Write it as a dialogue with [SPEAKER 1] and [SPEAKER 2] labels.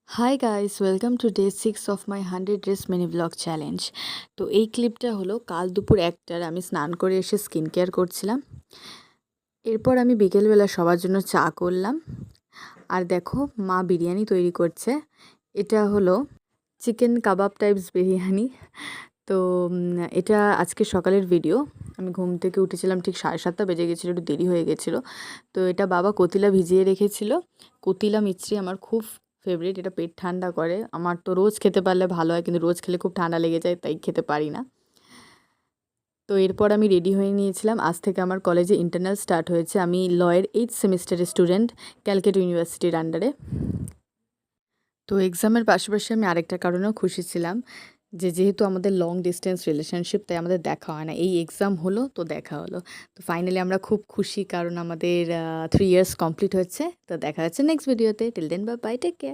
[SPEAKER 1] Hi guys, welcome to day 6 of my 100 dress mini blog challenge. তো এই ক্লিপটা হলো কাল দুপুর 1টার আমি স্নান করে এসে স্কিন কেয়ার করছিলাম। এরপর আমি বিকেলবেলা সবার জন্য চা করলাম। আর দেখো মা বিরিয়ানি তৈরি করছে। এটা হলো চিকেন কাবাব টাইপস বিরিয়ানি। তো এটা আজকে সকালের ভিডিও। আমি ঘুম থেকে উঠেছিলাম ঠিক 7:30 বেজে গেছিলো, একটু দেরি হয়ে গেছিলো। তো এটা বাবা কতিলা ভিজিয়ে রেখেছিল। কতিলা মিছরি আমার খুব ফেভারিট, এটা পেট ঠান্ডা করে। আমার তো রোজ খেতে পারলে ভালো হয়, কিন্তু রোজ খেলে খুব ঠান্ডা লেগে যায়, তাই খেতে পারি না। তো এরপর আমি রেডি হয়ে নিয়েছিলাম। আজ থেকে আমার কলেজে ইন্টারনাল স্টার্ট হয়েছে। আমি লয়ের 8th সেমিস্টারের স্টুডেন্ট, ক্যালকাটা ইউনিভার্সিটির আন্ডারে। তো এক্সামের পাশাপাশি আমি আরেকটা কারণেও খুশি ছিলাম, যেহেতু আমাদের লং ডিস্টেন্স রিলেশনশিপ, তাই আমাদের দেখা হয় না। এই এক্সাম হলো তো দেখা হলো। তো ফাইনালি আমরা খুব খুশি, কারণ আমাদের 3 ইয়ার্স কমপ্লিট হচ্ছে। তো দেখা হচ্ছে নেক্সট ভিডিওতে। Till then bye bye, take care.